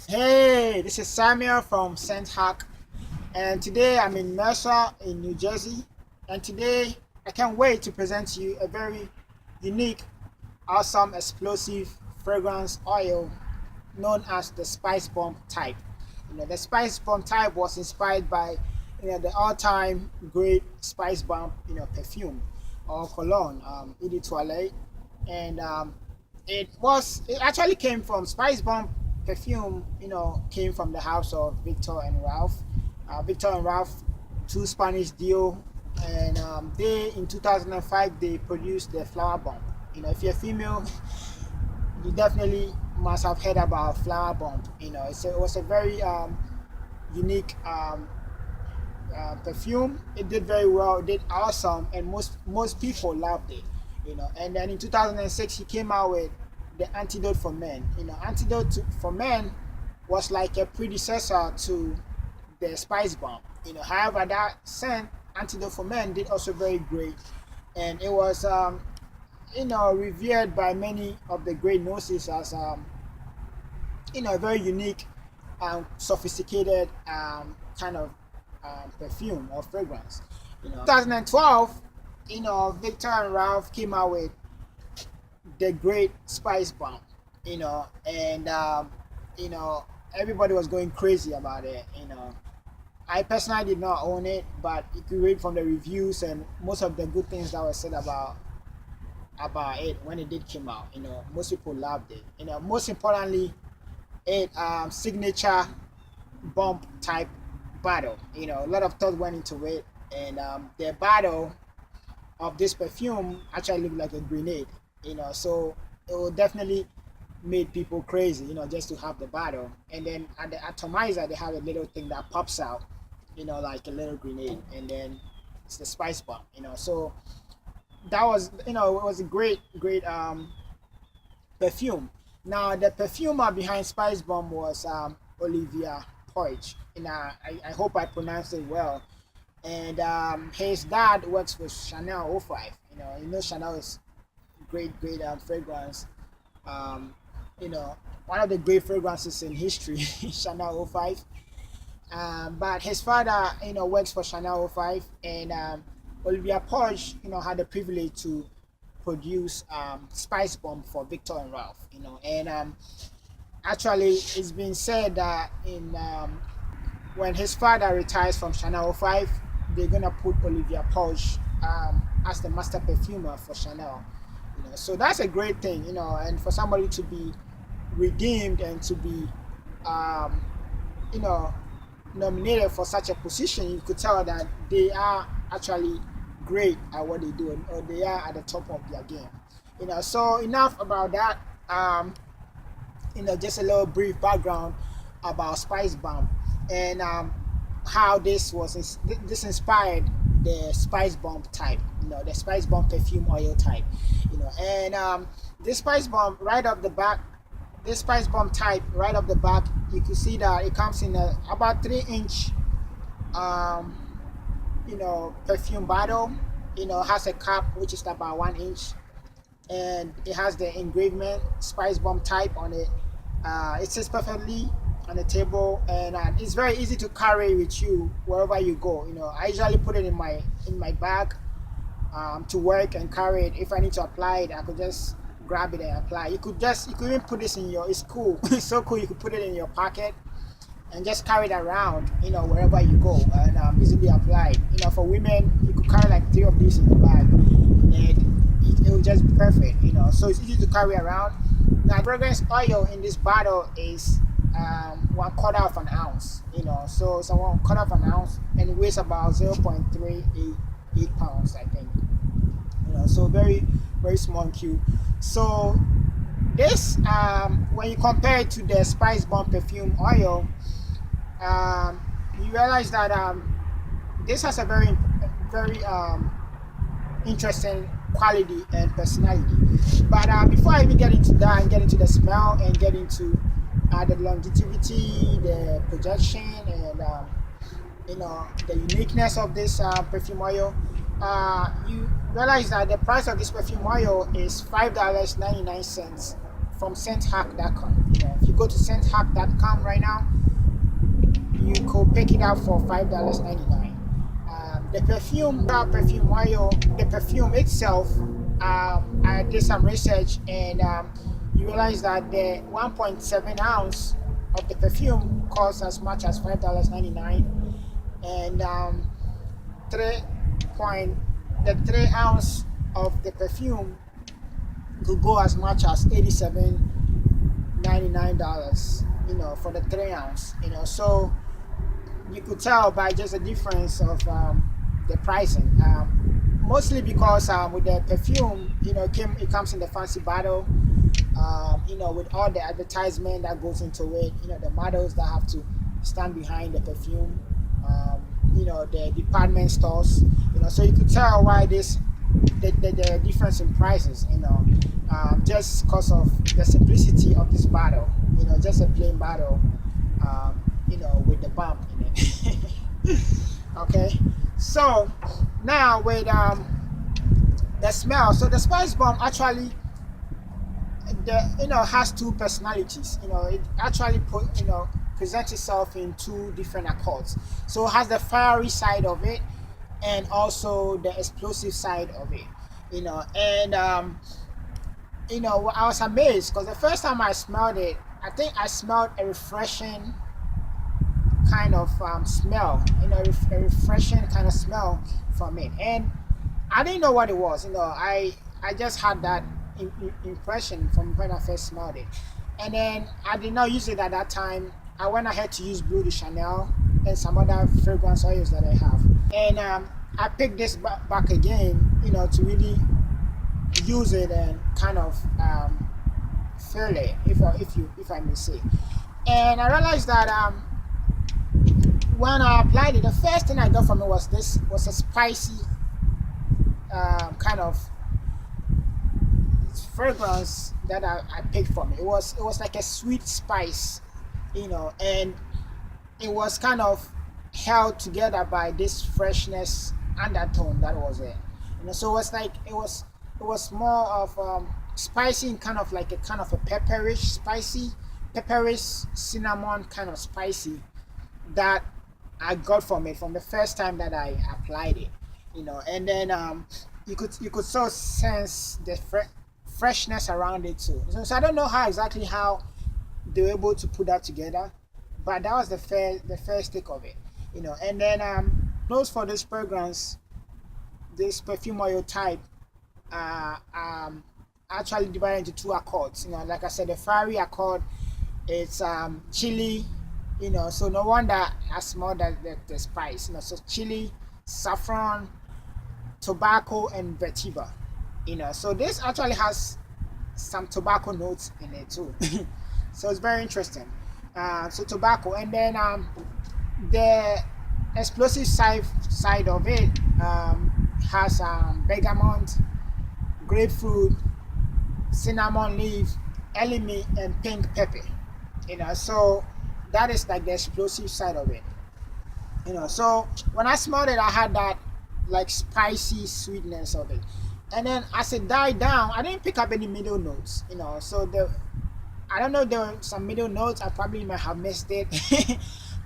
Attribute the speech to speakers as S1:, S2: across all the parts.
S1: Hey, this is Samuel from ScentHack, and today I'm in Mercer in New Jersey. And today I can't wait to present to you a very unique, awesome, explosive fragrance oil known as the Spice Bomb type. The Spice Bomb type was inspired by the all-time great Spice Bomb perfume or cologne, Eau de Toilette, and it actually came from Spice Bomb perfume. Came from the house of Victor and Ralph. Victor and Ralph, two Spanish duo, and they in 2005 they produced the Flower Bomb. If you're female, you definitely must have heard about Flower Bomb. It was a very unique perfume. It did very well. It did awesome, and most people loved it. And then in 2006 he came out with the Antidote for Men. For Men was like a predecessor to the Spice Bomb. However, that scent Antidote for Men did also very great, and it was revered by many of the great noses as a very unique, sophisticated kind of perfume or fragrance. 2012, Victor and Ralph came out with the great Spice Bomb. And everybody was going crazy about it. I personally did not own it, but you could read from the reviews and most of the good things that were said about it when it did come out. Most people loved it. Most importantly, it signature bump type bottle. A lot of thought went into it, and the bottle of this perfume actually looked like a grenade. So it will definitely made people crazy. Just to have the bottle, and then at the atomizer they have a little thing that pops out, like a little grenade, and then it's the Spice Bomb. So that was, it was a great perfume. Now the perfumer behind Spice Bomb was Olivia Poich. I hope I pronounced it well. And his dad works with Chanel 05. Chanel is great fragrance. One of the great fragrances in history, Chanel 05. But his father, works for Chanel 05, and Olivia Poich, had the privilege to produce Spice Bomb for Victor and Ralph. And actually, it's been said that in when his father retires from Chanel 05, they're gonna put Olivia Poich as the master perfumer for Chanel. So that's a great thing. And for somebody to be redeemed and to be you know nominated for such a position, you could tell that they are actually great at what they do, or they are at the top of their game. So enough about that. Just a little brief background about Spice Bomb, and how this inspired the Spice Bomb type, the Spice Bomb perfume oil type. And this Spice Bomb right off the back, this Spice Bomb type right off the back, you can see that it comes in a about 3-inch perfume bottle. Has a cap which is about 1 inch, and it has the engravement Spice Bomb type on it. It sits perfectly on the table, and it's very easy to carry with you wherever you go. I usually put it in my bag to work and carry it. If I need to apply it, I could just grab it and apply. You could even put this in your. It's cool. It's so cool. You could put it in your pocket and just carry it around, wherever you go, and easily applied. For women, you could carry like 3 of these in the bag, and it will just be perfect. So it's easy to carry around. Now, fragrance oil in this bottle is 1/4 of an ounce. So it's a 1/4 of an ounce, and it weighs about 0.388 pounds, I think. So very very small and cute. So this, when you compare it to the Spice Bomb perfume oil, you realize that this has a very interesting quality and personality. But before I even get into that and get into the smell and get into the longevity, the projection, and the uniqueness of this perfume oil, you realize that the price of this perfume oil is $5.99 from ScentHack.com. If you go to ScentHack.com right now, you could pick it up for $5.99. The perfume oil, the perfume itself, I did some research, and you realize that the 1.7 ounce of the perfume costs as much as $5.99, and 3 ounce of the perfume could go as much as $87.99, for the 3 ounce. So you could tell by just the difference of the pricing, mostly because with the perfume, it comes in the fancy bottle, with all the advertisement that goes into it, the models that have to stand behind the perfume, the department stores, so you could tell why the difference in prices, just because of the simplicity of this bottle, just a plain bottle, with the bump in it. Okay, so now with the smell, so the spice bomb actually has two personalities. It actually presents itself in two different accords. So it has the fiery side of it and also the explosive side of it. And I was amazed because the first time I smelled it, I think I smelled a refreshing kind of smell, a refreshing kind of smell from it, and I didn't know what it was. I just had that impression from when I first smelled it, and then I did not use it at that time. I went ahead to use Bleu de Chanel and some other fragrance oils that I have, and I picked this back again, to really use it and kind of feel it, if I may say. And I realized that when I applied it, the first thing I got from it was a spicy kind of fragrance that I picked from it. It was like a sweet spice, and it was kind of held together by this freshness undertone that was there. So it was like it was more of spicy and kind of like a pepperish cinnamon kind of spicy that I got from it from the first time that I applied it, and then you could so sense the freshness around it too. So I don't know exactly how they were able to put that together, but that was the first take of it, and then those for this fragrance, this perfume oil type, actually divided into two accords. Like I said, the fiery accord, it's chili. So no wonder I smell the spice. So chili, saffron, tobacco, and vetiver. So this actually has some tobacco notes in it too. So it's very interesting. So tobacco, and then the explosive side of it has bergamot, grapefruit, cinnamon leaf, elemi, and pink pepper. So that is like the explosive side of it. So when I smelled it, I had that like spicy sweetness of it, and then as it died down, I didn't pick up any middle notes. So I don't know if there were some middle notes. I probably might have missed it.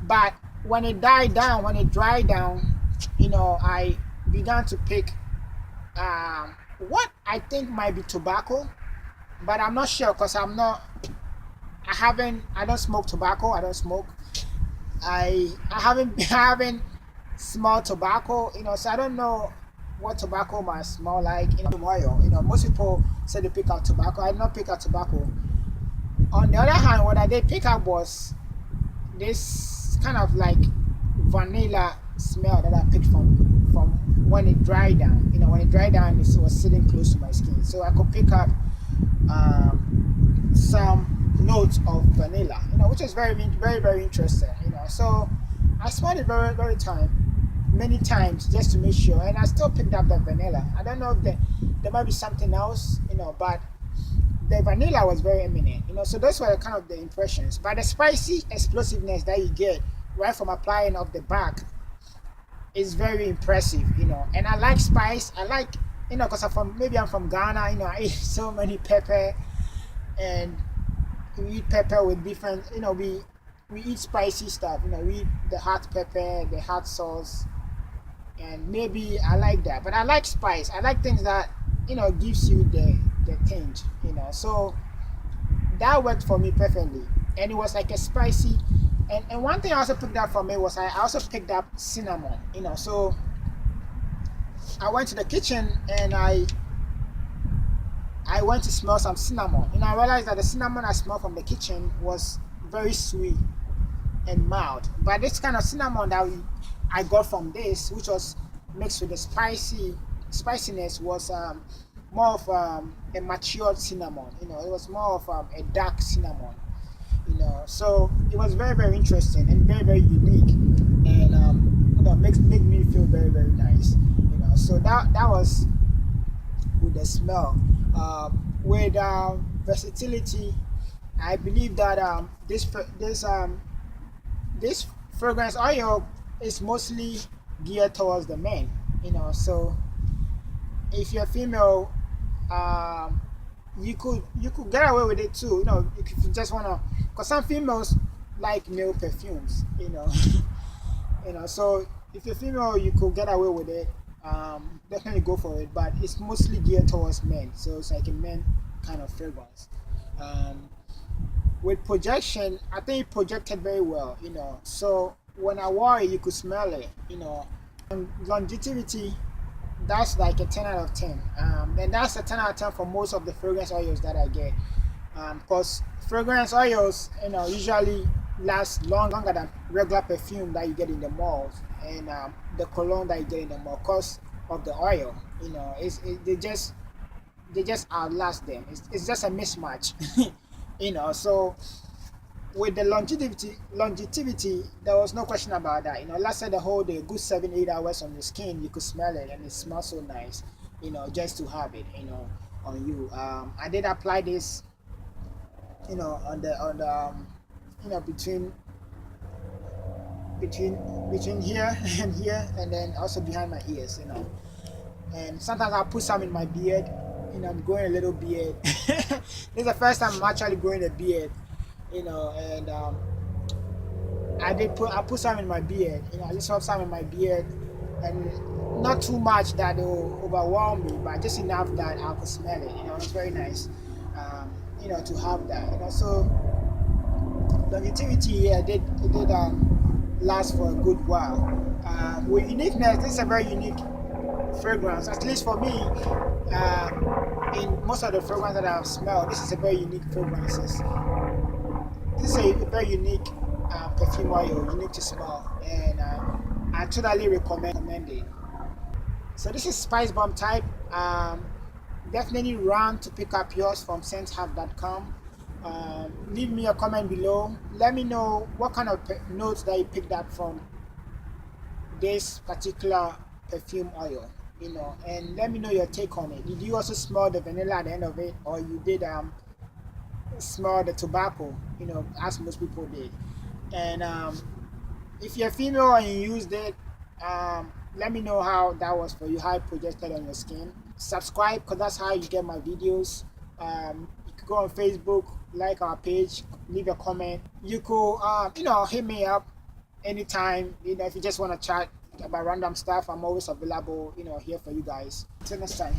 S1: But when it dried down, I began to pick what I think might be tobacco, but I'm not sure because I don't smoke tobacco. I don't smoke. I haven't smelled tobacco, so I don't know what tobacco might smell like. Oil. Most people say they pick out tobacco. I did not pick out tobacco. On the other hand, what I did pick up was this kind of like vanilla smell that I picked from when it dried down. When it dried down, it was sitting close to my skin, so I could pick up some notes of vanilla, which is very, very, very interesting. So I smelled it many times just to make sure, and I still picked up the vanilla. I don't know if there might be something else, but the vanilla was very eminent. So those were kind of the impressions. But the spicy explosiveness that you get right from applying off the back is very impressive. And I like spice. I like, because I'm from Ghana. I eat so many pepper. and we eat pepper with different, we eat spicy stuff, we eat the hot pepper, the hot sauce, and maybe I like that. But I like spice. I like things that gives you the tinge, So that worked for me perfectly, and it was like a spicy. And one thing I also picked up from it was I also picked up cinnamon, So I went to the kitchen and I went to smell some cinnamon, and I realized that the cinnamon I smelled from the kitchen was very sweet and mild. But this kind of cinnamon that I got from this, which was mixed with the spiciness, was more of a matured cinnamon. It was more of a dark cinnamon. So it was very, very interesting and very, very unique, and make me feel very, very nice. So that was with the smell. With versatility, I believe that this fragrance oil is mostly geared towards the men. So if you're female, you could get away with it too. If you just wanna, because some females like male perfumes. So if you're female, you could get away with it. Definitely go for it, but it's mostly geared towards men, so it's like a men kind of fragrance. With projection, I think it projected very well. So when I wore it, you could smell it. And longevity, that's like a 10 out of 10. And that's a 10 out of 10 for most of the fragrance oils that I get. Because fragrance oils, usually last longer than regular perfume that you get in the malls, and the cologne that you get in the mall, because of the oil. They just outlast them. It's just a mismatch. So with the longevity, there was no question about that. Lasted the whole day, good 7-8 hours on the skin. You could smell it, and it smells so nice. Just to have it, on you. I did apply this, on the between here and here, and then also behind my ears. And sometimes I put some in my beard. I'm growing a little beard. This is the first time I'm actually growing a beard. And I put some in my beard. I just have some in my beard, and not too much that it will overwhelm me, but just enough that I could smell it. It's very nice. To have that. So longevity here did last for a good while. With uniqueness, this is a very unique fragrance, at least for me. In most of the fragrances that I've smelled, this is a very unique fragrance. This is a very unique perfume oil, unique to smell, and I totally recommend it. So this is Spice Bomb type. Definitely run to pick up yours from ScentHack.com. Leave me a comment below. Let me know what kind of notes that you picked up from this particular perfume oil, and let me know your take on it. Did you also smell the vanilla at the end of it, or you did smell the tobacco, as most people did? And if you're female and you used it, let me know how that was for you, how it projected on your skin. Subscribe, because that's how you get my videos. You could go on Facebook, like our page, leave a comment. You could hit me up anytime, if you just want to chat about random stuff. I'm always available, here for you guys. Till next time.